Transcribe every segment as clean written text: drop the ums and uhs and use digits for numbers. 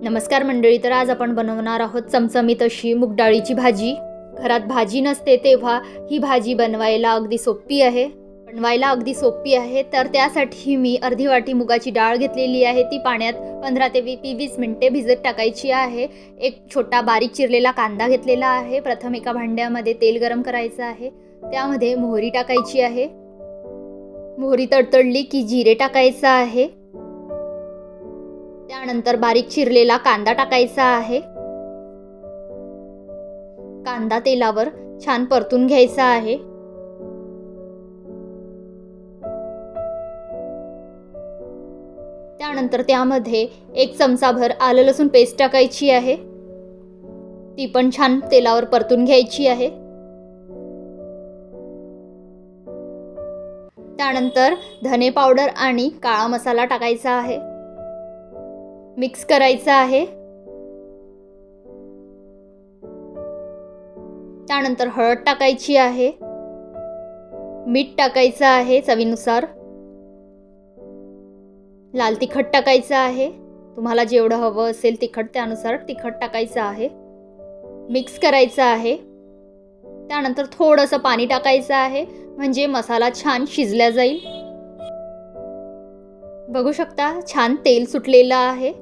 नमस्कार मंडळी. तर आज आपण बनवणार आहोत चमचमीत अशी मूग डाळीची भाजी. घरात भाजी नसते तेव्हा ही भाजी बनवायला अगदी सोपी आहे. तर त्यासाठी मी अर्धी वाटी मुगाची डाळ घेतलेली आहे. ती पाण्यात 15 ते 20 मिनिटे भिजत टाकायची आहे. एक छोटा बारीक चिरलेला कांदा घेतलेला आहे. प्रथम एका भांड्यामध्ये तेल गरम करायचं आहे. त्यामध्ये मोहरी टाकायची आहे. मोहरी तडतडली की जिरे टाकायचं आहे. त्यानंतर बारीक चिरलेला कांदा टाकायचा आहे. कांदा तेलावर छान परतून घ्यायचा आहे. त्यानंतर त्यामध्ये 1 चमचाभर आलं लसूण पेस्ट टाकायची आहे. ती पण छान तेलावर परतून घ्यायची आहे. त्यानंतर धने पावडर आणि काळा मसाला टाकायचा आहे. मिक्स करायचा आहे. त्यानंतर हळद टाकायची आहे. मीठ टाकायचं आहे चवीनुसार. लाल तिखट टाकायचं आहे. तुम्हाला जेवढं हवं असेल तिखट त्यानुसार तिखट टाकायचं आहे. मिक्स करायचं आहे. त्यानंतर थोडंसं पाणी टाकायचं आहे म्हणजे मसाला छान शिजला जाईल. बघू शकता छान तेल सुटलेलं आहे.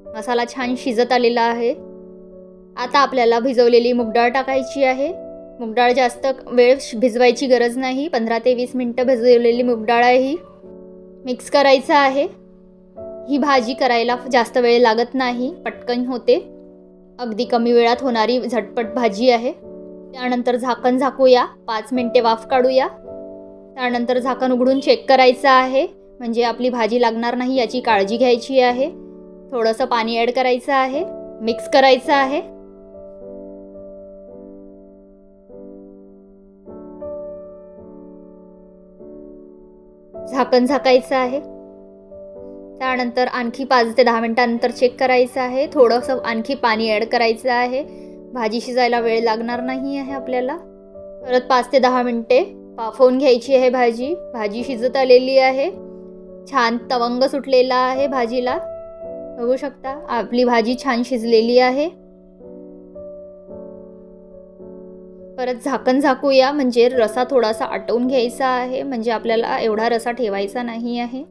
मसाला छान शिजत आलेला आहे. आता आपल्याला भिजवलेली मूग डाळ टाकायची आहे. मूग डाळ जास्त वेळ भिजवायची गरज नाही. 15 ते 20 मिनिटं भिजवलेली मूग डाळ आहे ही. मिक्स करायचं आहे. ही भाजी करायला जास्त वेळ लागत नाही, पटकन होते. अगदी कमी वेळात होणारी झटपट भाजी आहे. त्यानंतर झाकण झाकूया. 5 मिनिटे वाफ काढूया. त्यानंतर झाकण उघडून चेक करायचं आहे. म्हणजे आपली भाजी लागणार नाही याची काळजी घ्यायची आहे. थोडंसं पाणी ॲड करायचं आहे. मिक्स करायचं आहे. झाकण झाकायचं आहे. त्यानंतर आणखी 5 ते 10 मिनिटांनंतर चेक करायचं आहे. थोडंसं आणखी पाणी ॲड करायचं आहे. भाजी शिजायला वेळ लागणार नाही आहे आपल्याला. परत 5 ते 10 मिनिटे वाफवून घ्यायची आहे भाजी. भाजी शिजत आलेली आहे. छान तवंग सुटलेला आहे भाजीला. बघू शकता आपली भाजी छान शिजलेली आहे. परत झाकण झाकूया म्हणजे रसा थोडासा आटवून घ्यायचा आहे. म्हणजे आपल्याला एवढा रसा ठेवायचा नाही आहे.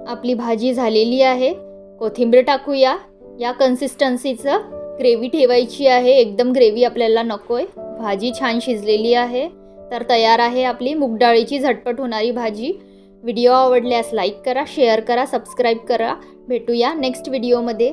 आपली भाजी झालेली आहे. कोथिंबीर टाकूया. या कन्सिस्टन्सीचं ग्रेव्ही ठेवायची आहे. एकदम ग्रेव्ही आपल्याला नकोय. भाजी छान शिजलेली आहे. तर तयार आहे आपली मूग डाळीची झटपट होणारी भाजी. व्हिडिओ आवडल्यास लाईक करा, शेअर करा, सबस्क्राईब करा. भेटूया नेक्स्ट व्हिडिओमध्ये.